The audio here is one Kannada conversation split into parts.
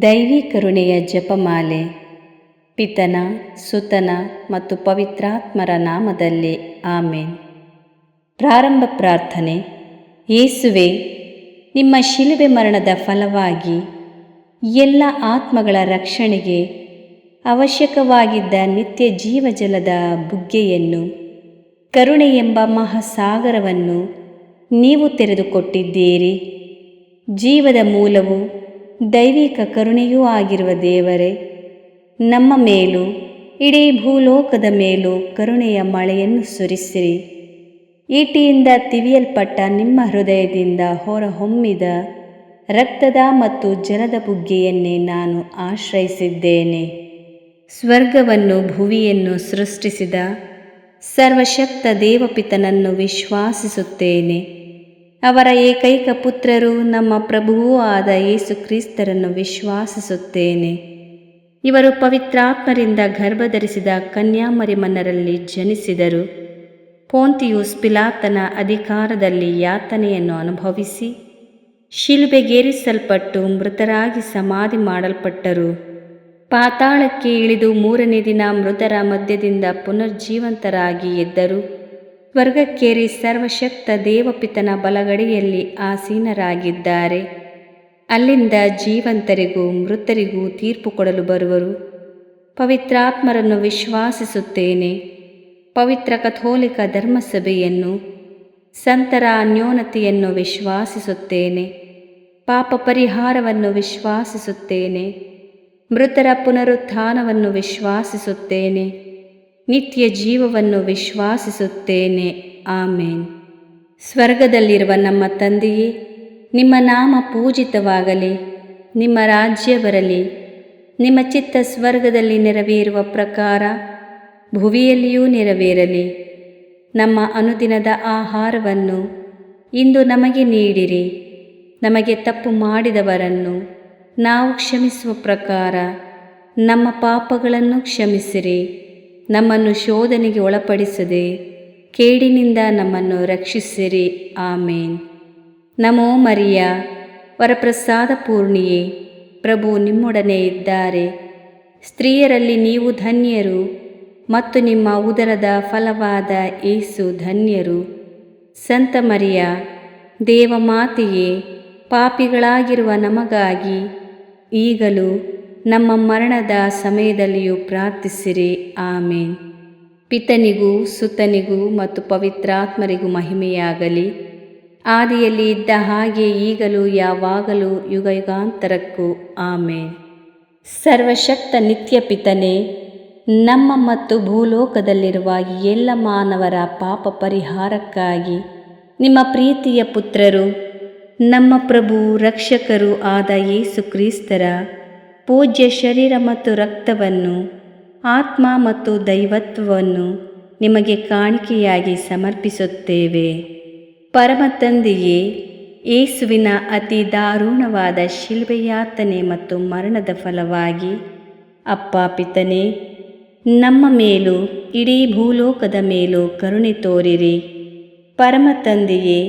ದೈವಿ ಕರುಣೆಯ ಜಪಮಾಲೆ. ಪಿತನ, ಸುತನ ಮತ್ತು ಪವಿತ್ರಾತ್ಮರ ನಾಮದಲ್ಲಿ ಆಮೇನ್. ಪ್ರಾರಂಭ ಪ್ರಾರ್ಥನೆ. ಯೇಸುವೆ, ನಿಮ್ಮ ಶಿಲುಬೆ ಮರಣದ ಫಲವಾಗಿ ಎಲ್ಲ ಆತ್ಮಗಳ ರಕ್ಷಣೆಗೆ ಅವಶ್ಯಕವಾಗಿದ್ದ ನಿತ್ಯ ಜೀವಜಲದ ಬುಗ್ಗೆಯನ್ನು, ಕರುಣೆ ಎಂಬ ಮಹಾಸಾಗರವನ್ನು ನೀವು ತೆರೆದುಕೊಟ್ಟಿದ್ದೀರಿ. ಜೀವದ ಮೂಲವು ದೈವಿಕ ಕರುಣೆಯೂ ಆಗಿರುವ ದೇವರೇ, ನಮ್ಮ ಮೇಲೂ ಇಡೀ ಭೂಲೋಕದ ಮೇಲೂ ಕರುಣೆಯ ಮಳೆಯನ್ನು ಸುರಿಸಿರಿ. ಈಟಿಯಿಂದ ತಿವಿಯಲ್ಪಟ್ಟ ನಿಮ್ಮ ಹೃದಯದಿಂದ ಹೊರಹೊಮ್ಮಿದ ರಕ್ತದ ಮತ್ತು ಜಲದ ಬುಗ್ಗೆಯನ್ನೇ ನಾನು ಆಶ್ರಯಿಸಿದ್ದೇನೆ. ಸ್ವರ್ಗವನ್ನು ಭುವಿಯನ್ನು ಸೃಷ್ಟಿಸಿದ ಸರ್ವಶಕ್ತ ದೇವಪಿತನನ್ನು ವಿಶ್ವಾಸಿಸುತ್ತೇನೆ. ಅವರ ಏಕೈಕ ಪುತ್ರರು ನಮ್ಮ ಪ್ರಭುವೂ ಆದ ಯೇಸು ಕ್ರಿಸ್ತರನ್ನು ವಿಶ್ವಾಸಿಸುತ್ತೇನೆ. ಇವರು ಪವಿತ್ರಾತ್ಮರಿಂದ ಗರ್ಭಧರಿಸಿದ ಕನ್ಯಾಮರಿಯಮ್ಮನಲ್ಲಿ ಜನಿಸಿದರು. ಪೋಂತಿಯುಸ್ ಪಿಲಾತನ ಅಧಿಕಾರದಲ್ಲಿ ಯಾತನೆಯನ್ನು ಅನುಭವಿಸಿ ಶಿಲುಬೆಗೇರಿಸಲ್ಪಟ್ಟು ಮೃತರಾಗಿ ಸಮಾಧಿ ಮಾಡಲ್ಪಟ್ಟರು. ಪಾತಾಳಕ್ಕೆ ಇಳಿದು 3ನೇ ದಿನ ಮೃತರ ಮಧ್ಯದಿಂದ ಪುನರ್ಜೀವಂತರಾಗಿ ಎದ್ದರು. ಸ್ವರ್ಗಕ್ಕೇರಿ ಸರ್ವಶಕ್ತ ದೇವಪಿತನ ಬಲಗಡೆಯಲ್ಲಿ ಆಸೀನರಾಗಿದ್ದಾರೆ. ಅಲ್ಲಿಂದ ಜೀವಂತರಿಗೂ ಮೃತರಿಗೂ ತೀರ್ಪು ಕೊಡಲು ಬರುವರು. ಪವಿತ್ರಾತ್ಮರನ್ನು ವಿಶ್ವಾಸಿಸುತ್ತೇನೆ. ಪವಿತ್ರ ಕಥೋಲಿಕ ಧರ್ಮಸಭೆಯನ್ನು, ಸಂತರ ಅನ್ಯೋನ್ಯತೆಯನ್ನು ವಿಶ್ವಾಸಿಸುತ್ತೇನೆ. ಪಾಪ ಪರಿಹಾರವನ್ನು ವಿಶ್ವಾಸಿಸುತ್ತೇನೆ. ಮೃತರ ಪುನರುತ್ಥಾನವನ್ನು ವಿಶ್ವಾಸಿಸುತ್ತೇನೆ. ನಿತ್ಯ ಜೀವವನ್ನು ವಿಶ್ವಾಸಿಸುತ್ತೇನೆ. ಆಮೇನ್. ಸ್ವರ್ಗದಲ್ಲಿರುವ ನಮ್ಮ ತಂದೆಯೇ, ನಿಮ್ಮ ನಾಮ ಪೂಜಿತವಾಗಲಿ. ನಿಮ್ಮ ರಾಜ್ಯ ಬರಲಿ. ನಿಮ್ಮ ಚಿತ್ತ ಸ್ವರ್ಗದಲ್ಲಿ ನೆರವೇರುವ ಪ್ರಕಾರ ಭುವಿಯಲ್ಲಿಯೂ ನೆರವೇರಲಿ. ನಮ್ಮ ಅನುದಿನದ ಆಹಾರವನ್ನು ಇಂದು ನಮಗೆ ನೀಡಿರಿ. ನಮಗೆ ತಪ್ಪು ಮಾಡಿದವರನ್ನು ನಾವು ಕ್ಷಮಿಸುವ ಪ್ರಕಾರ ನಮ್ಮ ಪಾಪಗಳನ್ನು ಕ್ಷಮಿಸಿರಿ. ನಮ್ಮನ್ನು ಶೋಧನೆಗೆ ಒಳಪಡಿಸದೆ ಕೇಡಿನಿಂದ ನಮ್ಮನ್ನು ರಕ್ಷಿಸಿರಿ. ಆಮೇನ್. ನಮೋ ಮರಿಯ, ವರಪ್ರಸಾದ ಪೂರ್ಣಿಯೇ, ಪ್ರಭು ನಿಮ್ಮೊಡನೆ ಇದ್ದಾರೆ. ಸ್ತ್ರೀಯರಲ್ಲಿ ನೀವು ಧನ್ಯರು ಮತ್ತು ನಿಮ್ಮ ಉದರದ ಫಲವಾದ ಯೇಸು ಧನ್ಯರು. ಸಂತ ಮರಿಯ, ದೇವಮಾತೆಯೇ, ಪಾಪಿಗಳಾಗಿರುವ ನಮಗಾಗಿ ಈಗಲೂ ನಮ್ಮ ಮರಣದ ಸಮಯದಲ್ಲಿಯೂ ಪ್ರಾರ್ಥಿಸಿರಿ. ಆಮೇನ್. ಪಿತನಿಗೂ ಸುತನಿಗೂ ಮತ್ತು ಪವಿತ್ರಾತ್ಮರಿಗೂ ಮಹಿಮೆಯಾಗಲಿ. ಆದಿಯಲ್ಲಿ ಇದ್ದ ಹಾಗೆ ಈಗಲೂ ಯಾವಾಗಲೂ ಯುಗಯುಗಾಂತರಕ್ಕೂ ಆಮೇನ್. ಸರ್ವಶಕ್ತ ನಿತ್ಯ ಪಿತನೇ, ನಮ್ಮ ಮತ್ತು ಭೂಲೋಕದಲ್ಲಿರುವ ಎಲ್ಲ ಮಾನವರ ಪಾಪ ಪರಿಹಾರಕ್ಕಾಗಿ ನಿಮ್ಮ ಪ್ರೀತಿಯ ಪುತ್ರರು, ನಮ್ಮ ಪ್ರಭು ರಕ್ಷಕರೂ ಆದ ಯೇಸು ಕ್ರಿಸ್ತರ ಪೂಜ್ಯ ಶರೀರ ಮತ್ತು ರಕ್ತವನ್ನು, ಆತ್ಮ ಮತ್ತು ದೈವತ್ವವನ್ನು ನಿಮಗೆ ಕಾಣಿಕೆಯಾಗಿ ಸಮರ್ಪಿಸುತ್ತೇವೆ. ಪರಮ ತಂದೆಯೇ, ಯೇಸುವಿನ ಅತಿ ದಾರುಣವಾದ ಶಿಲುಬೆಯಾತನೆ ಮತ್ತು ಮರಣದ ಫಲವಾಗಿ ಅಪ್ಪ ಪಿತನೇ, ನಮ್ಮ ಮೇಲೂ ಇಡೀ ಭೂಲೋಕದ ಮೇಲೂ ಕರುಣೆ ತೋರಿರಿ. ಪರಮ ತಂದೆಯೇ,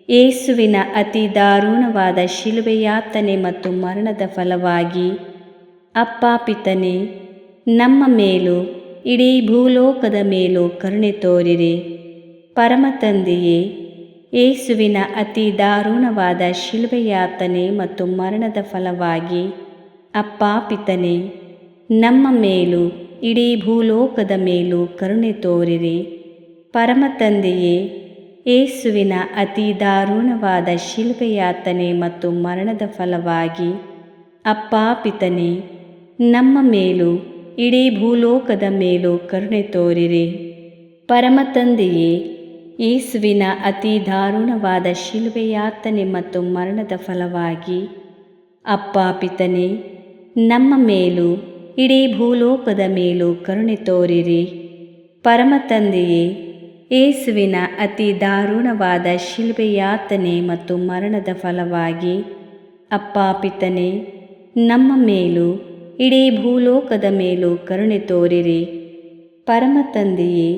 ಯೇಸುವಿನ ಅತಿ ದಾರುಣವಾದ ಶಿಲುಬೆಯಾತನೆ ಮತ್ತು ಮರಣದ ಫಲವಾಗಿ ಅಪ್ಪ ಪಿತನೇ, ನಮ್ಮ ಮೇಲೂ ಇಡೀ ಭೂಲೋಕದ ಮೇಲೂ ಕರುಣೆ ತೋರಿರಿ. ಪರಮ ತಂದೆಯೇ, ಯೇಸುವಿನ ಅತಿ ದಾರುಣವಾದ ಶಿಲುಬೆಯಾತನೆ ಮತ್ತು ಮರಣದ ಫಲವಾಗಿ ಅಪ್ಪ ಪಿತನೇ, ನಮ್ಮ ಮೇಲೂ ಇಡೀ ಭೂಲೋಕದ ಮೇಲೂ ಕರುಣೆ ತೋರಿರಿ. ಪರಮ ತಂದೆಯೇ, ಯೇಸುವಿನ ಅತಿ ದಾರುಣವಾದ ಶಿಲುಬೆಯಾತನೆ ಮತ್ತು ಮರಣದ ಫಲವಾಗಿ ಅಪ್ಪ ಪಿತನೇ, ನಮ್ಮ ಮೇಲೂ ಇಡೀ ಭೂಲೋಕದ ಮೇಲೂ ಕರುಣೆ ತೋರಿರಿ. ಪರಮ ತಂದೆಯೇ, ಯೇಸುವಿನ ಅತಿ ದಾರುಣವಾದ ಶಿಲುಬೆಯಾತನೆ ಮತ್ತು ಮರಣದ ಫಲವಾಗಿ ಅಪ್ಪ ಪಿತನೇ, ನಮ್ಮ ಮೇಲೂ ಇಡೀ ಭೂಲೋಕದ ಮೇಲೂ ಕರುಣೆ ತೋರಿರಿ. ಪರಮ ತಂದೆಯೇ, ಯೇಸುವಿನ ಅತಿ ದಾರುಣವಾದ ಶಿಲುಬೆಯಾತನೆ ಮತ್ತು ಮರಣದ ಫಲವಾಗಿ ಅಪ್ಪ ಪಿತನೇ, ನಮ್ಮ ಮೇಲೂ ಇಡೀ ಭೂಲೋಕದ ಮೇಲೂ ಕರುಣೆ ತೋರಿರಿ. ಪರಮ ತಂದೆಯೇ,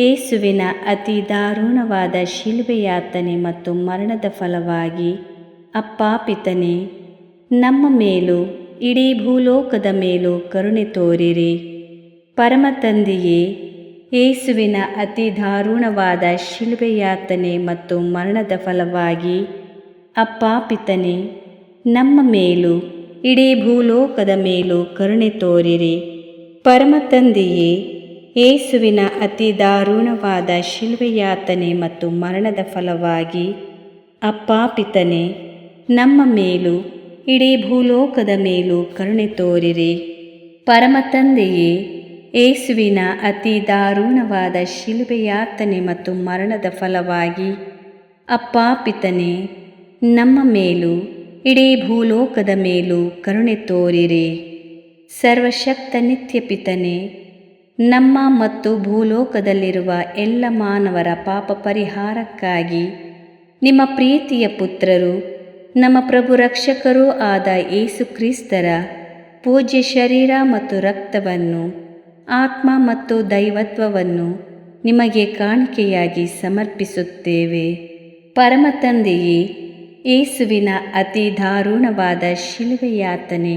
ಯೇಸುವಿನ ಅತಿ ದಾರುಣವಾದ ಶಿಲುಬೆಯಾತನೆ ಮತ್ತು ಮರಣದ ಫಲವಾಗಿ ಅಪ್ಪ ಪಿತನೇ, ನಮ್ಮ ಮೇಲೂ ಇಡೀ ಭೂಲೋಕದ ಮೇಲೂ ಕರುಣೆ ತೋರಿರಿ. ಪರಮ ತಂದೆಯೇ, ಯೇಸುವಿನ ಅತಿ ದಾರುಣವಾದ ಶಿಲುಬೆ ಯಾತನೆ ಮತ್ತು ಮರಣದ ಫಲವಾಗಿ ಅಪ್ಪ ಪಿತನೇ, ನಮ್ಮ ಮೇಲೂ ಇಡೀ ಭೂಲೋಕದ ಮೇಲೂ ಕರುಣೆ ತೋರಿರಿ. ಪರಮ ತಂದೆಯೇ, ಯೇಸುವಿನ ಅತಿ ದಾರುಣವಾದ ಶಿಲುಬೆ ಯಾತನೆ ಮತ್ತು ಮರಣದ ಫಲವಾಗಿ ಅಪ್ಪ ಪಿತನೇ, ನಮ್ಮ ಮೇಲೂ ಇಡೀ ಭೂಲೋಕದ ಮೇಲೂ ಕರುಣೆ ತೋರಿರಿ. ಪರಮ ತಂದೆಯೇ, ಯೇಸುವಿನ ಅತಿ ದಾರುಣವಾದ ಶಿಲುಬೆ ಯಾತನೆ ಮತ್ತು ಮರಣದ ಫಲವಾಗಿ ಅಪ್ಪ ಪಿತನೇ, ನಮ್ಮ ಮೇಲೂ ಇಡೀ ಭೂಲೋಕದ ಮೇಲೂ ಕರುಣೆ ತೋರಿರಿ. ಸರ್ವಶಕ್ತ ನಿತ್ಯ ಪಿತನೇ, ನಮ್ಮ ಮತ್ತು ಭೂಲೋಕದಲ್ಲಿರುವ ಎಲ್ಲ ಮಾನವರ ಪಾಪ ಪರಿಹಾರಕ್ಕಾಗಿ ನಿಮ್ಮ ಪ್ರೀತಿಯ ಪುತ್ರರು, ನಮ್ಮ ಪ್ರಭು ರಕ್ಷಕರೂ ಆದ ಯೇಸು ಕ್ರಿಸ್ತರ ಪೂಜ್ಯ ಶರೀರ ಮತ್ತು ರಕ್ತವನ್ನು, ಆತ್ಮ ಮತ್ತು ದೈವತ್ವವನ್ನು ನಿಮಗೆ ಕಾಣಿಕೆಯಾಗಿ ಸಮರ್ಪಿಸುತ್ತೇವೆ. ಪರಮ ತಂದೆಯೇ, ಯೇಸುವಿನ ಅತಿ ದಾರುಣವಾದ ಶಿಲುಬೆ ಯಾತನೆ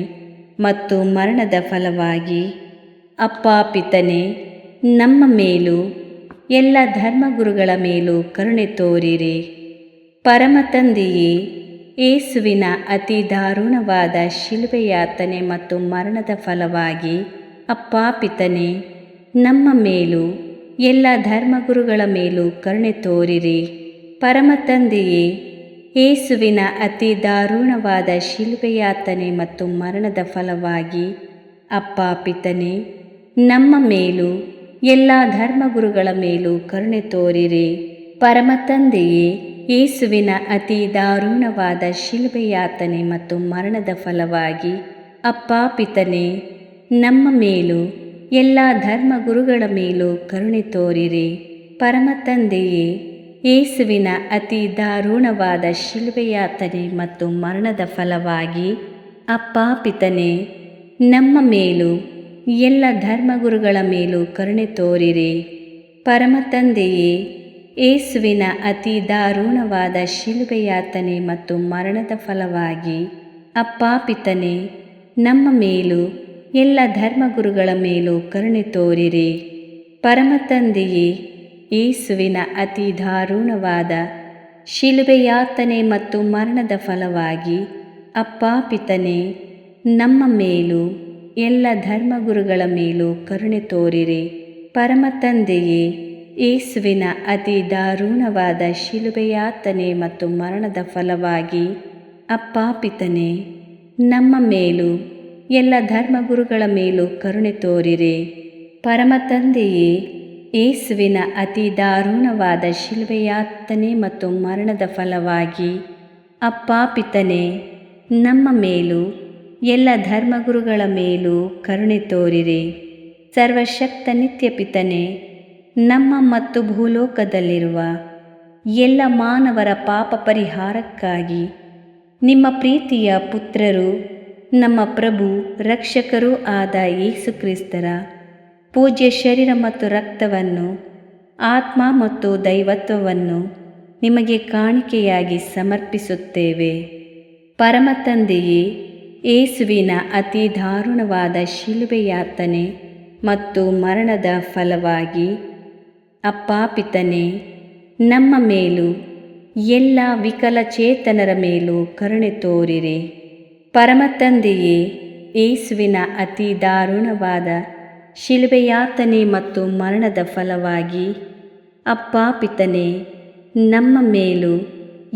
ಮತ್ತು ಮರಣದ ಫಲವಾಗಿ ಅಪ್ಪ ಪಿತನೇ, ನಮ್ಮ ಮೇಲೂ ಎಲ್ಲ ಧರ್ಮಗುರುಗಳ ಮೇಲೂ ಕರುಣೆ ತೋರಿರಿ. ಪರಮ ತಂದೆಯೇ, ಯೇಸುವಿನ ಅತಿ ದಾರುಣವಾದ ಶಿಲುಬೆ ಯಾತನೆ ಮತ್ತು ಮರಣದ ಫಲವಾಗಿ ಅಪ್ಪ ಪಿತನೇ, ನಮ್ಮ ಮೇಲೂ ಎಲ್ಲ ಧರ್ಮಗುರುಗಳ ಮೇಲೂ ಕರುಣೆ ತೋರಿರಿ. ಪರಮ ತಂದೆಯೇ, ಯೇಸುವಿನ ಅತಿ ದಾರುಣವಾದ ಶಿಲುಬೆ ಯಾತನೆ ಮತ್ತು ಮರಣದ ಫಲವಾಗಿ ಅಪ್ಪ ಪಿತನೇ, ನಮ್ಮ ಮೇಲೂ ಎಲ್ಲ ಧರ್ಮಗುರುಗಳ ಮೇಲೂ ಕರುಣೆ ತೋರಿರಿ. ಪರಮ ತಂದೆಯೇ, ಯೇಸುವಿನ ಅತಿ ದಾರುಣವಾದ ಶಿಲುಬೆ ಯಾತನೆ ಮತ್ತು ಮರಣದ ಫಲವಾಗಿ ಅಪ್ಪ ಪಿತನೇ, ನಮ್ಮ ಮೇಲೂ ಎಲ್ಲ ಧರ್ಮಗುರುಗಳ ಮೇಲೂ ಕರುಣೆ ತೋರಿರಿ. ಪರಮ ತಂದೆಯೇ, ಯೇಸುವಿನ ಅತಿ ದಾರುಣವಾದ ಶಿಲುಬೆ ಯಾತನೆ ಮತ್ತು ಮರಣದ ಫಲವಾಗಿ ಅಪ್ಪ ಪಿತನೇ, ನಮ್ಮ ಮೇಲೂ ಎಲ್ಲ ಧರ್ಮಗುರುಗಳ ಮೇಲೂ ಕರುಣೆ ತೋರಿರಿ. ಪರಮ ತಂದೆಯೇ, ಯೇಸುವಿನ ಅತಿ ದಾರುಣವಾದ ಶಿಲುಬೆ ಯಾತನೆ ಮತ್ತು ಮರಣದ ಫಲವಾಗಿ ಅಪ್ಪ ಪಿತನೇ, ನಮ್ಮ ಮೇಲೂ ಎಲ್ಲ ಧರ್ಮಗುರುಗಳ ಮೇಲೂ ಕರುಣೆ ತೋರಿರಿ. ಪರಮ ತಂದೆಯೇ, ಯೇಸುವಿನ ಅತಿ ದಾರುಣವಾದ ಶಿಲುಬೆ ಯಾತನೆ ಮತ್ತು ಮರಣದ ಫಲವಾಗಿ ಅಪ್ಪ ಪಿತನೇ, ನಮ್ಮ ಮೇಲೂ ಎಲ್ಲ ಧರ್ಮಗುರುಗಳ ಮೇಲೂ ಕರುಣೆ ತೋರಿರಿ. ಪರಮ ತಂದೆಯೇ, ಯೇಸುವಿನ ಅತಿ ದಾರುಣವಾದ ಶಿಲುಬೆ ಯಾತನೆ ಮತ್ತು ಮರಣದ ಫಲವಾಗಿ ಅಪ್ಪ ಪಿತನೇ, ನಮ್ಮ ಮೇಲೂ ಎಲ್ಲ ಧರ್ಮಗುರುಗಳ ಮೇಲೂ ಕರುಣೆ ತೋರಿರಿ. ಪರಮ ತಂದೆಯೇ, ಯೇಸುವಿನ ಅತಿ ದಾರುಣವಾದ ಶಿಲುಬೆ ಯಾತನೆ ಮತ್ತು ಮರಣದ ಫಲವಾಗಿ ಅಪ್ಪ ಪಿತನೇ, ನಮ್ಮ ಮೇಲೂ ಎಲ್ಲ ಧರ್ಮಗುರುಗಳ ಮೇಲೂ ಕರುಣೆ ತೋರಿರಿ. ಸರ್ವಶಕ್ತ ನಿತ್ಯ ಪಿತನೇ, ನಮ್ಮ ಮತ್ತು ಭೂಲೋಕದಲ್ಲಿರುವ ಎಲ್ಲ ಮಾನವರ ಪಾಪ ಪರಿಹಾರಕ್ಕಾಗಿ ನಿಮ್ಮ ಪ್ರೀತಿಯ ಪುತ್ರರು, ನಮ್ಮ ಪ್ರಭು ರಕ್ಷಕರೂ ಆದ ಯೇಸು ಕ್ರಿಸ್ತರ ಪೂಜ್ಯ ಶರೀರ ಮತ್ತು ರಕ್ತವನ್ನು, ಆತ್ಮ ಮತ್ತು ದೈವತ್ವವನ್ನು ನಿಮಗೆ ಕಾಣಿಕೆಯಾಗಿ ಸಮರ್ಪಿಸುತ್ತೇವೆ. ಪರಮ ತಂದೆಯೇ, ಯೇಸುವಿನ ಅತಿ ದಾರುಣವಾದ ಶಿಲುಬೆ ಯಾತನೆ ಮತ್ತು ಮರಣದ ಫಲವಾಗಿ ಅಪ್ಪ ಪಿತನೇ, ನಮ್ಮ ಮೇಲೂ ಎಲ್ಲ ವಿಕಲಚೇತನರ ಮೇಲೂ ಕರುಣೆ ತೋರಿರಿ. ಪರಮ ತಂದೆಯೇ, ಯೇಸುವಿನ ಅತಿ ದಾರುಣವಾದ ಶಿಲುಬೆ ಯಾತನೆ ಮತ್ತು ಮರಣದ ಫಲವಾಗಿ ಅಪ್ಪ ಪಿತನೇ, ನಮ್ಮ ಮೇಲೂ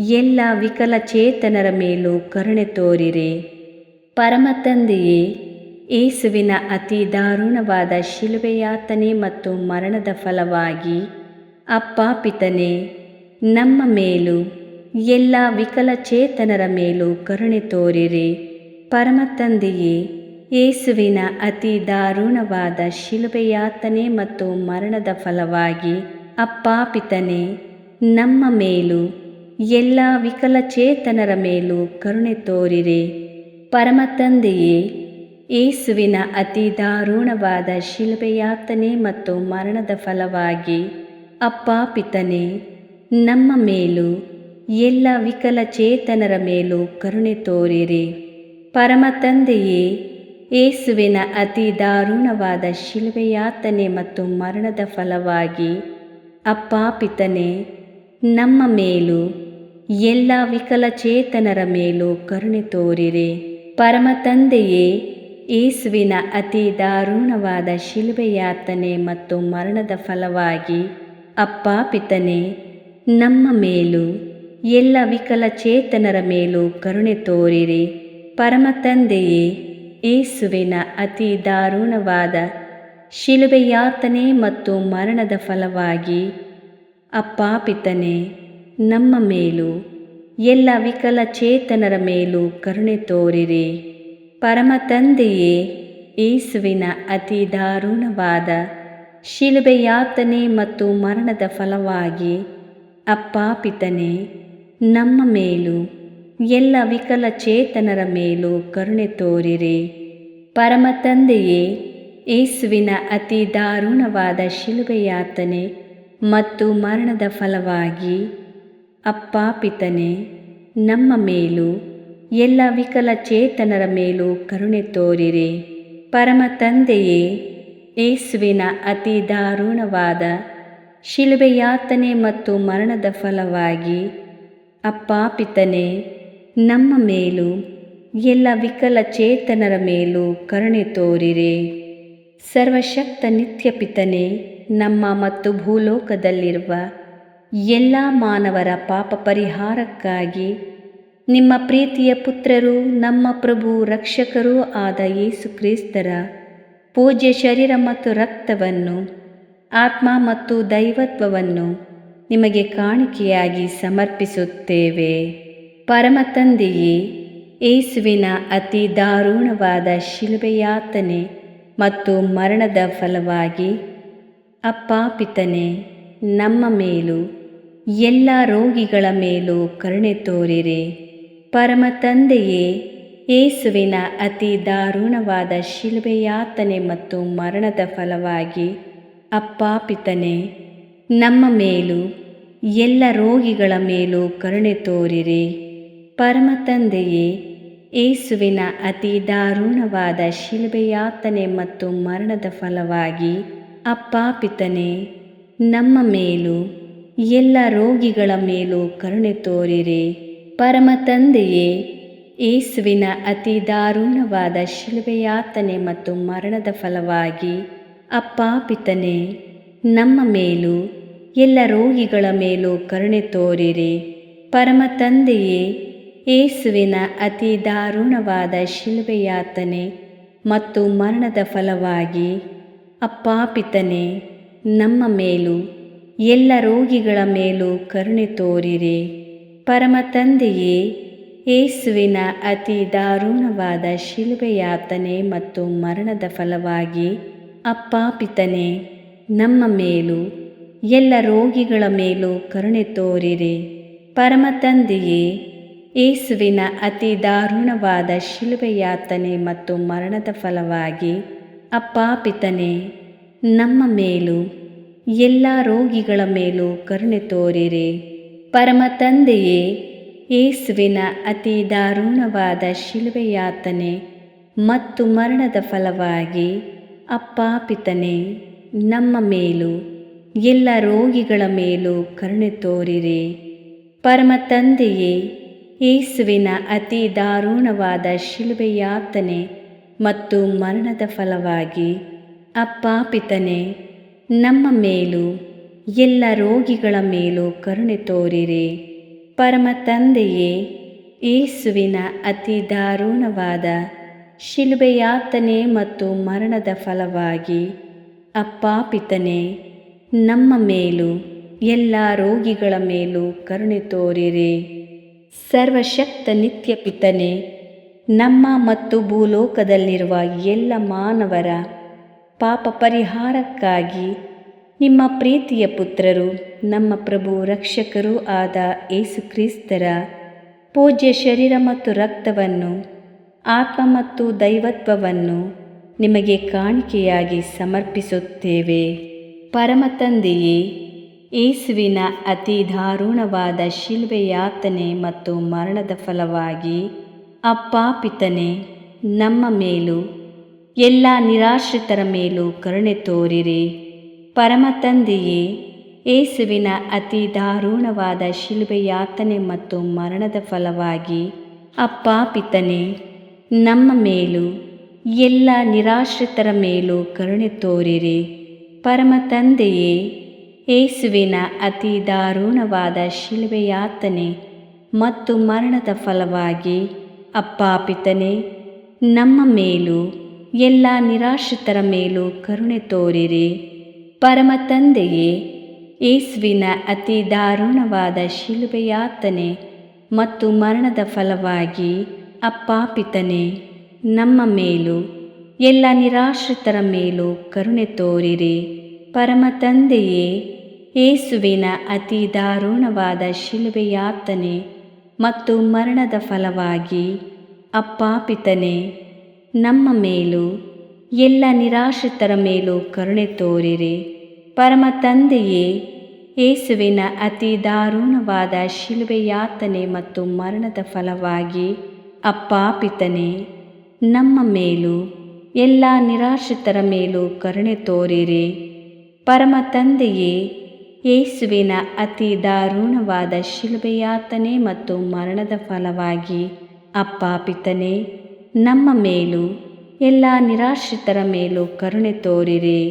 ಎಲ್ಲ ವಿಕಲಚೇತನರ ಮೇಲೂ ಕರುಣೆ ತೋರಿರಿ. ಪರಮ ತಂದೆಯೇ, ಯೇಸುವಿನ ಅತಿ ದಾರುಣವಾದ ಶಿಲುಬೆ ಯಾತನೆ ಮತ್ತು ಮರಣದ ಫಲವಾಗಿ ಅಪ್ಪ ಪಿತನೇ, ನಮ್ಮ ಮೇಲೂ ಎಲ್ಲ ವಿಕಲಚೇತನರ ಮೇಲೂ ಕರುಣೆ ತೋರಿರಿ. ಪರಮ ತಂದೆಯೇ, ಯೇಸುವಿನ ಅತಿ ದಾರುಣವಾದ ಶಿಲುಬೆ ಯಾತನೆ ಮತ್ತು ಮರಣದ ಫಲವಾಗಿ ಅಪ್ಪ ಪಿತನೇ, ನಮ್ಮ ಮೇಲೂ ಎಲ್ಲ ವಿಕಲಚೇತನರ ಮೇಲೂ ಕರುಣೆ ತೋರಿರಿ. ಪರಮ ತಂದೆಯೇ, ಯೇಸುವಿನ ಅತಿ ದಾರುಣವಾದ ಶಿಲುಬೆ ಯಾತನೆ ಮತ್ತು ಮರಣದ ಫಲವಾಗಿ ಅಪ್ಪ ಪಿತನೇ, ನಮ್ಮ ಮೇಲೂ ಎಲ್ಲ ವಿಕಲಚೇತನರ ಮೇಲೂ ಕರುಣೆ ತೋರಿರಿ. ಪರಮ ತಂದೆಯೇ, ಯೇಸುವಿನ ಅತಿ ದಾರುಣವಾದ ಶಿಲುಬೆಯಾತನೆ ಮತ್ತು ಮರಣದ ಫಲವಾಗಿ ಅಪ್ಪ ಪಿತನೇ, ನಮ್ಮ ಮೇಲೂ ಎಲ್ಲ ವಿಕಲಚೇತನರ ಮೇಲೂ ಕರುಣೆ ತೋರಿರಿ. ಪರಮ ತಂದೆಯೇ, ಯೇಸುವಿನ ಅತಿ ದಾರುಣವಾದ ಶಿಲುಬೆಯಾತನೆ ಮತ್ತು ಮರಣದ ಫಲವಾಗಿ ಅಪ್ಪ ಪಿತನೇ, ನಮ್ಮ ಮೇಲೂ ಎಲ್ಲ ವಿಕಲಚೇತನರ ಮೇಲೂ ಕರುಣೆ ತೋರಿರಿ. ಪರಮ ತಂದೆಯೇ, ಯೇಸುವಿನ ಅತಿ ದಾರುಣವಾದ ಶಿಲುಬೆಯಾತನೆ ಮತ್ತು ಮರಣದ ಫಲವಾಗಿ ಅಪ್ಪ ಪಿತನೇ, ನಮ್ಮ ಮೇಲೂ ಎಲ್ಲ ವಿಕಲಚೇತನರ ಮೇಲೂ ಕರುಣೆ ತೋರಿರಿ. ಪರಮ ತಂದೆಯೇ, ಯೇಸುವಿನ ಅತಿ ದಾರುಣವಾದ ಶಿಲುಬೆಯಾತನೆ ಮತ್ತು ಮರಣದ ಫಲವಾಗಿ ಅಪ್ಪ ಪಿತನೇ, ನಮ್ಮ ಮೇಲೂ ಎಲ್ಲ ವಿಕಲಚೇತನರ ಮೇಲೂ ಕರುಣೆ ತೋರಿರಿ. ಪರಮ ತಂದೆಯೇ, ಯೇಸುವಿನ ಅತಿ ದಾರುಣವಾದ ಶಿಲುಬೆಯಾತನೆ ಮತ್ತು ಮರಣದ ಫಲವಾಗಿ ಅಪ್ಪ ಪಿತನೇ, ನಮ್ಮ ಮೇಲೂ ಎಲ್ಲ ವಿಕಲಚೇತನರ ಮೇಲೂ ಕರುಣೆ ತೋರಿರಿ. ಪರಮ ತಂದೆಯೇ, ಯೇಸುವಿನ ಅತಿ ದಾರುಣವಾದ ಶಿಲುಬೆಯಾತನೆ ಮತ್ತು ಮರಣದ ಫಲವಾಗಿ ಅಪ್ಪ ಪಿತನೇ, ನಮ್ಮ ಮೇಲೂ ಎಲ್ಲ ವಿಕಲಚೇತನರ ಮೇಲೂ ಕರುಣೆ ತೋರಿರಿ. ಸರ್ವಶಕ್ತ ನಿತ್ಯ ಪಿತನೇ, ನಮ್ಮ ಮತ್ತು ಭೂಲೋಕದಲ್ಲಿರುವ ಎಲ್ಲ ಮಾನವರ ಪಾಪ ಪರಿಹಾರಕ್ಕಾಗಿ ನಿಮ್ಮ ಪ್ರೀತಿಯ ಪುತ್ರರೂ ನಮ್ಮ ಪ್ರಭು ರಕ್ಷಕರೂ ಆದ ಯೇಸು ಕ್ರಿಸ್ತರ ಪೂಜ್ಯ ಶರೀರ ಮತ್ತು ರಕ್ತವನ್ನು, ಆತ್ಮ ಮತ್ತು ದೈವತ್ವವನ್ನು ನಿಮಗೆ ಕಾಣಿಕೆಯಾಗಿ ಸಮರ್ಪಿಸುತ್ತೇವೆ. ಪರಮ ತಂದೆಯೇ, ಯೇಸುವಿನ ಅತಿ ದಾರುಣವಾದ ಶಿಲುಬೆಯಾತನೆ ಮತ್ತು ಮರಣದ ಫಲವಾಗಿ ಅಪ್ಪ ಪಿತನೇ, ನಮ್ಮ ಮೇಲೂ ಎಲ್ಲ ರೋಗಿಗಳ ಮೇಲೂ ಕರುಣೆ ತೋರಿರಿ. ಪರಮ ತಂದೆಯೇ, ಯೇಸುವಿನ ಅತಿ ದಾರುಣವಾದ ಶಿಲುಬೆಯಾತನೆ ಮತ್ತು ಮರಣದ ಫಲವಾಗಿ ಅಪ್ಪ ಪಿತನೇ, ನಮ್ಮ ಮೇಲೂ ಎಲ್ಲ ರೋಗಿಗಳ ಮೇಲೂ ಕರುಣೆ ತೋರಿರಿ. ಪರಮ ತಂದೆಯೇ, ಯೇಸುವಿನ ಅತಿ ದಾರುಣವಾದ ಶಿಲುಬೆಯಾತನೆ ಮತ್ತು ಮರಣದ ಫಲವಾಗಿ ಅಪ್ಪ ಪಿತನೇ, ನಮ್ಮ ಮೇಲೂ ಎಲ್ಲ ರೋಗಿಗಳ ಮೇಲೂ ಕರುಣೆ ತೋರಿರಿ. ಪರಮ ತಂದೆಯೇ, ಯೇಸುವಿನ ಅತಿ ದಾರುಣವಾದ ಶಿಲುಬೆಯಾತನೆ ಮತ್ತು ಮರಣದ ಫಲವಾಗಿ ಅಪ್ಪ ಪಿತನೇ, ನಮ್ಮ ಮೇಲೂ ಎಲ್ಲ ರೋಗಿಗಳ ಮೇಲೂ ಕರುಣೆ ತೋರಿರಿ. ಪರಮ ತಂದೆಯೇ, ಯೇಸುವಿನ ಅತಿ ದಾರುಣವಾದ ಶಿಲುಬೆಯಾತನೆ ಮತ್ತು ಮರಣದ ಫಲವಾಗಿ ಅಪ್ಪ ಪಿತನೇ, ನಮ್ಮ ಮೇಲೂ ಎಲ್ಲ ರೋಗಿಗಳ ಮೇಲೂ ಕರುಣೆ ತೋರಿರಿ. ಪರಮ ತಂದೆಯೇ, ಯೇಸುವಿನ ಅತಿ ದಾರುಣವಾದ ಶಿಲುಬೆಯಾತನೆ ಮತ್ತು ಮರಣದ ಫಲವಾಗಿ ಅಪ್ಪ ಪಿತನೇ, ನಮ್ಮ ಮೇಲೂ ಎಲ್ಲ ರೋಗಿಗಳ ಮೇಲೂ ಕರುಣೆ ತೋರಿರಿ. ಪರಮ ತಂದೆಯೇ, ಯೇಸುವಿನ ಅತಿ ದಾರುಣವಾದ ಶಿಲುಬೆಯಾತನೆ ಮತ್ತು ಮರಣದ ಫಲವಾಗಿ ಅಪ್ಪ ಪಿತನೇ, ನಮ್ಮ ಮೇಲೂ ಎಲ್ಲ ರೋಗಿಗಳ ಮೇಲೂ ಕರುಣೆ ತೋರಿರಿ. ಪರಮ ತಂದೆಯೇ, ಯೇಸುವಿನ ಅತಿ ದಾರುಣವಾದ ಶಿಲುಬೆಯಾತನೆ ಮತ್ತು ಮರಣದ ಫಲವಾಗಿ ಅಪ್ಪ ಪಿತನೇ, ನಮ್ಮ ಮೇಲೂ ಎಲ್ಲ ರೋಗಿಗಳ ಮೇಲೂ ಕರುಣೆ ತೋರಿರಿ. ಪರಮ ತಂದೆಯೇ, ಯೇಸುವಿನ ಅತಿ ದಾರುಣವಾದ ಶಿಲುಬೆಯಾತನೆ ಮತ್ತು ಮರಣದ ಫಲವಾಗಿ ಅಪ್ಪ ಪಿತನೇ, ನಮ್ಮ ಮೇಲೂ ಎಲ್ಲ ರೋಗಿಗಳ ಮೇಲೂ ಕರುಣೆ ತೋರಿರಿ. ಪರಮ ತಂದೆಯೇ, ಯೇಸುವಿನ ಅತಿ ದಾರುಣವಾದ ಶಿಲುಬೆಯಾತನೆ ಮತ್ತು ಮರಣದ ಫಲವಾಗಿ ಅಪ್ಪ ಪಿತನೇ, ನಮ್ಮ ಮೇಲೂ ಎಲ್ಲ ರೋಗಿಗಳ ಮೇಲೂ ಕರುಣೆ ತೋರಿರಿ. ಸರ್ವಶಕ್ತ ನಿತ್ಯ ಪಿತನೇ, ನಮ್ಮ ಮತ್ತು ಭೂಲೋಕದಲ್ಲಿರುವ ಎಲ್ಲ ಮಾನವರ ಪಾಪ ಪರಿಹಾರಕ್ಕಾಗಿ ನಿಮ್ಮ ಪ್ರೀತಿಯ ಪುತ್ರರು, ನಮ್ಮ ಪ್ರಭು ರಕ್ಷಕರೂ ಆದ ಯೇಸು ಕ್ರಿಸ್ತರ ಪೂಜ್ಯ ಶರೀರ ಮತ್ತು ರಕ್ತವನ್ನು, ಆತ್ಮ ಮತ್ತು ದೈವತ್ವವನ್ನು ನಿಮಗೆ ಕಾಣಿಕೆಯಾಗಿ ಸಮರ್ಪಿಸುತ್ತೇವೆ. ಪರಮ ತಂದೆಯೇ, ಯೇಸುವಿನ ಅತಿ ದಾರುಣವಾದ ಶಿಲುಬೆಯಾತನೆ ಮತ್ತು ಮರಣದ ಫಲವಾಗಿ ಅಪ್ಪ ಪಿತನೇ, ನಮ್ಮ ಮೇಲೂ ಎಲ್ಲ ನಿರಾಶ್ರಿತರ ಮೇಲೂ ಕರುಣೆ ತೋರಿರಿ. ಪರಮ ತಂದೆಯೇ, ಯೇಸುವಿನ ಅತಿ ದಾರುಣವಾದ ಶಿಲುಬೆ ಯಾತನೆ ಮತ್ತು ಮರಣದ ಫಲವಾಗಿ ಅಪ್ಪ ಪಿತನೇ, ನಮ್ಮ ಮೇಲೂ ಎಲ್ಲ ನಿರಾಶ್ರಿತರ ಮೇಲೂ ಕರುಣೆ ತೋರಿರಿ. ಪರಮ ತಂದೆಯೇ, ಯೇಸುವಿನ ಅತಿ ದಾರುಣವಾದ ಶಿಲುಬೆ ಯಾತನೆ ಮತ್ತು ಮರಣದ ಫಲವಾಗಿ ಅಪ್ಪ ಪಿತನೇ, ನಮ್ಮ ಮೇಲೂ ಎಲ್ಲ ನಿರಾಶ್ರಿತರ ಮೇಲೂ ಕರುಣೆ ತೋರಿರಿ. ಪರಮ ತಂದೆಯೇ, ಯೇಸುವಿನ ಅತಿ ದಾರುಣವಾದ ಶಿಲುಬೆ ಯಾತನೆ ಮತ್ತು ಮರಣದ ಫಲವಾಗಿ ಅಪ್ಪ ಪಿತನೇ, ನಮ್ಮ ಮೇಲೂ ಎಲ್ಲ ನಿರಾಶ್ರಿತರ ಮೇಲೂ ಕರುಣೆ ತೋರಿರಿ. ಪರಮ ತಂದೆಯೇ, ಯೇಸುವಿನ ಅತಿ ದಾರುಣವಾದ ಶಿಲುಬೆ ಯಾತನೆ ಮತ್ತು ಮರಣದ ಫಲವಾಗಿ ಅಪ್ಪ ಪಿತನೇ, ನಮ್ಮ ಮೇಲೂ ಎಲ್ಲ ನಿರಾಶ್ರಿತರ ಮೇಲೂ ಕರುಣೆ ತೋರಿರಿ. ಪರಮ ತಂದೆಯೇ, ಯೇಸುವಿನ ಅತಿ ದಾರುಣವಾದ ಶಿಲುಬೆ ಯಾತನೆ ಮತ್ತು ಮರಣದ ಫಲವಾಗಿ ಅಪ್ಪ ಪಿತನೇ, ನಮ್ಮ ಮೇಲೂ ಎಲ್ಲ ನಿರಾಶ್ರಿತರ ಮೇಲೂ ಕರುಣೆ ತೋರಿರಿ. ಪರಮ ತಂದೆಯೇ, ಯೇಸುವಿನ ಅತಿ ದಾರುಣವಾದ ಶಿಲುಬೆ ಯಾತನೆ ಮತ್ತು ಮರಣದ ಫಲವಾಗಿ ಅಪ್ಪ ಪಿತನೇ, ನಮ್ಮ ಮೇಲೂ ಎಲ್ಲ ನಿರಾಶ್ರಿತರ ಮೇಲೂ ಕರುಣೆ ತೋರಿರಿ.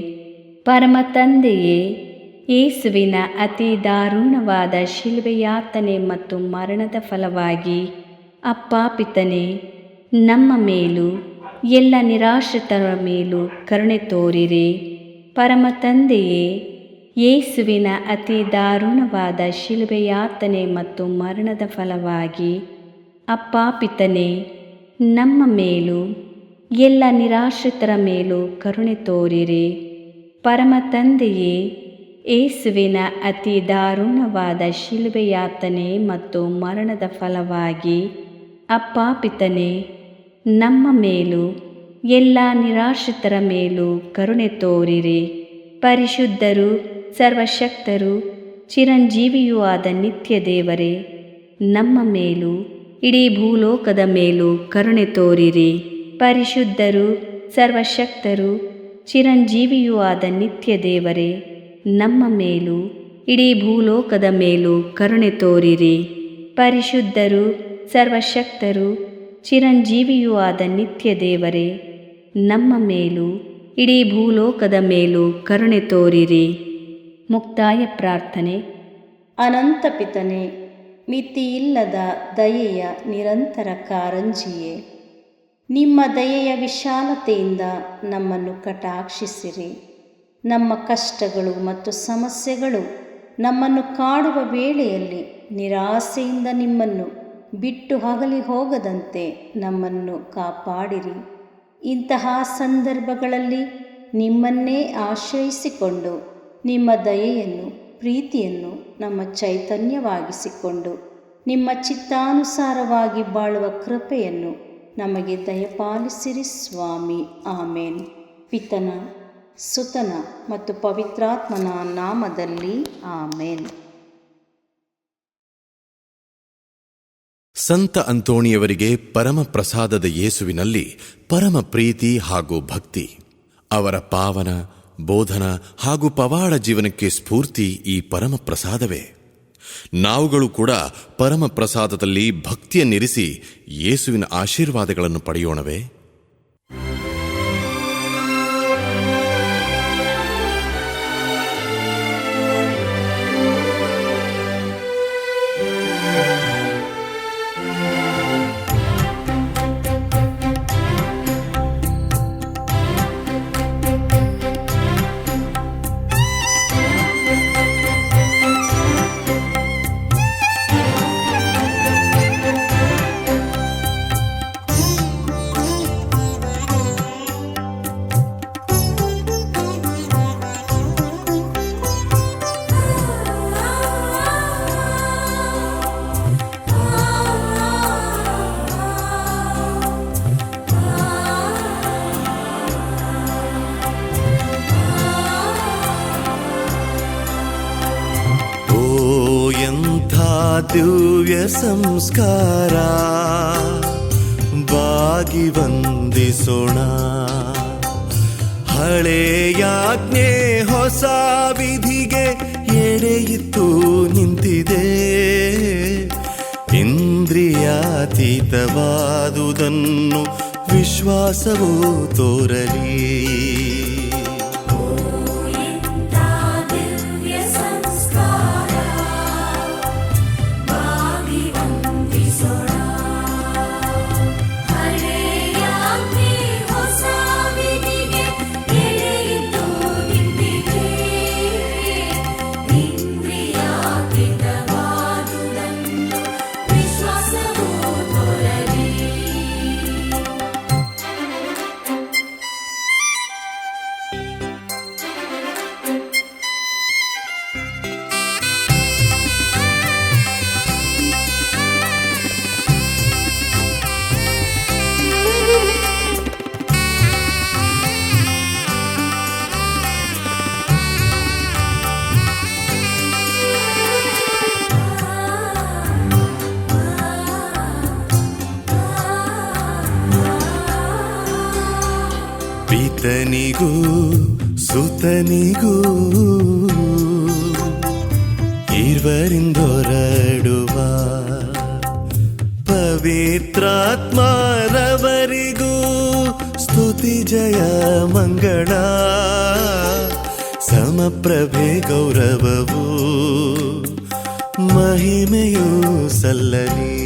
ಪರಮ ತಂದೆಯೇ, ಯೇಸುವಿನ ಅತಿ ದಾರುಣವಾದ ಶಿಲುಬೆ ಯಾತನೆ ಮತ್ತು ಮರಣದ ಫಲವಾಗಿ ಅಪ್ಪ ಪಿತನೇ, ನಮ್ಮ ಮೇಲೂ ಎಲ್ಲ ನಿರಾಶ್ರಿತರ ಮೇಲೂ ಕರುಣೆ ತೋರಿರಿ. ಪರಮ ತಂದೆಯೇ, ಯೇಸುವಿನ ಅತಿ ದಾರುಣವಾದ ಶಿಲುಬೆ ಯಾತನೆ ಮತ್ತು ಮರಣದ ಫಲವಾಗಿ ಅಪ್ಪ ಪಿತನೇ, ನಮ್ಮ ಮೇಲೂ ಎಲ್ಲ ನಿರಾಶ್ರಿತರ ಮೇಲೂ ಕರುಣೆ ತೋರಿರಿ. ಪರಮ ತಂದೆಯೇ, ಯೇಸುವಿನ ಅತಿ ದಾರುಣವಾದ ಶಿಲುಬೆ ಯಾತನೆ ಮತ್ತು ಮರಣದ ಫಲವಾಗಿ ಅಪ್ಪ ಪಿತನೇ, ನಮ್ಮ ಮೇಲೂ ಎಲ್ಲ ನಿರಾಶ್ರಿತರ ಮೇಲೂ ಕರುಣೆ ತೋರಿರಿ. ಪರಿಶುದ್ಧರು, ಸರ್ವಶಕ್ತರು, ಚಿರಂಜೀವಿಯೂ ಆದ ನಿತ್ಯ ದೇವರೇ, ನಮ್ಮ ಮೇಲೂ ಇಡೀ ಭೂಲೋಕದ ಮೇಲೂ ಕರುಣೆ ತೋರಿರಿ. ಪರಿಶುದ್ಧರು, ಸರ್ವಶಕ್ತರು, ಚಿರಂಜೀವಿಯೂ ಆದ ನಿತ್ಯ ದೇವರೇ, ನಮ್ಮ ಮೇಲೂ ಇಡೀ ಭೂಲೋಕದ ಮೇಲೂ ಕರುಣೆ ತೋರಿರಿ. ಪರಿಶುದ್ಧರು, ಸರ್ವಶಕ್ತರು, ಚಿರಂಜೀವಿಯೂ ಆದ ನಿತ್ಯ ದೇವರೇ, ನಮ್ಮ ಮೇಲೂ ಇಡೀ ಭೂಲೋಕದ ಮೇಲೂ ಕರುಣೆ ತೋರಿರಿ. ಮುಕ್ತಾಯ ಪ್ರಾರ್ಥನೆ. ಅನಂತ ಪಿತನೇ, ಮಿತಿಯಿಲ್ಲದ ದಯೆಯ ನಿರಂತರ ಕಾರಂಜಿಯೇ, ನಿಮ್ಮ ದಯೆಯ ವಿಶಾಲತೆಯಿಂದ ನಮ್ಮನ್ನು ಕಟಾಕ್ಷಿಸಿರಿ. ನಮ್ಮ ಕಷ್ಟಗಳು ಮತ್ತು ಸಮಸ್ಯೆಗಳು ನಮ್ಮನ್ನು ಕಾಡುವ ವೇಳೆಯಲ್ಲಿ ನಿರಾಸೆಯಿಂದ ನಿಮ್ಮನ್ನು ಬಿಟ್ಟು ಅಗಲಿ ಹೋಗದಂತೆ ನಮ್ಮನ್ನು ಕಾಪಾಡಿರಿ. ಇಂತಹ ಸಂದರ್ಭಗಳಲ್ಲಿ ನಿಮ್ಮನ್ನೇ ಆಶ್ರಯಿಸಿಕೊಂಡು ನಿಮ್ಮ ದಯೆಯನ್ನು, ಪ್ರೀತಿಯನ್ನು ನಮ್ಮ ಚೈತನ್ಯವಾಗಿಸಿಕೊಂಡು ನಿಮ್ಮ ಚಿತ್ತಾನುಸಾರವಾಗಿ ಬಾಳುವ ಕೃಪೆಯನ್ನು ನಮಗೆ ದಯಪಾಲಿಸಿರಿ ಸ್ವಾಮಿ. ಆಮೇನ್. ಪಿತನ, ಸುತನ ಮತ್ತು ಪವಿತ್ರಾತ್ಮನ ನಾಮದಲ್ಲಿ ಆಮೇನ್. ಸಂತ ಅಂತೋಣಿಯವರಿಗೆ ಪರಮ ಪ್ರಸಾದದ ಯೇಸುವಿನಲ್ಲಿ ಪರಮ ಪ್ರೀತಿ ಹಾಗೂ ಭಕ್ತಿ. ಅವರ ಪಾವನ ಬೋಧನ ಹಾಗೂ ಪವಾಡ ಜೀವನಕ್ಕೆ ಸ್ಫೂರ್ತಿ ಈ ಪರಮ ಪ್ರಸಾದವೇ. ನಾವುಗಳು ಕೂಡ ಪರಮ ಪ್ರಸಾದದಲ್ಲಿ ಭಕ್ತಿಯನ್ನಿರಿಸಿ ಯೇಸುವಿನ ಆಶೀರ್ವಾದಗಳನ್ನು ಪಡೆಯೋಣವೇ? ದಿವ್ಯ ಸಂಸ್ಕಾರ ಬಾಗಿ ವಂದಿಸೋಣ. ಹಳೆಯಾಜ್ಞೆ ಹೊಸ ವಿಧಿಗೆ ಎಡೆಯಿತ್ತು ನಿಂತಿದೆ. ಇಂದ್ರಿಯಾತೀತವಾದುದನ್ನು ವಿಶ್ವಾಸವು ತೋರಲಿ. ಪಿತನಿಗೂ ಸುತನಿಗೂ ಇರುವರಿಂದೊರಡುವ ಪವಿತ್ರಾತ್ಮರವರಿಗೂ ಸ್ತುತಿ ಜಯ ಮಂಗಳ. ಸಮಪ್ರಭೆ ಗೌರವವು ಮಹಿಮೆಯೂ ಸಲ್ಲಲಿ.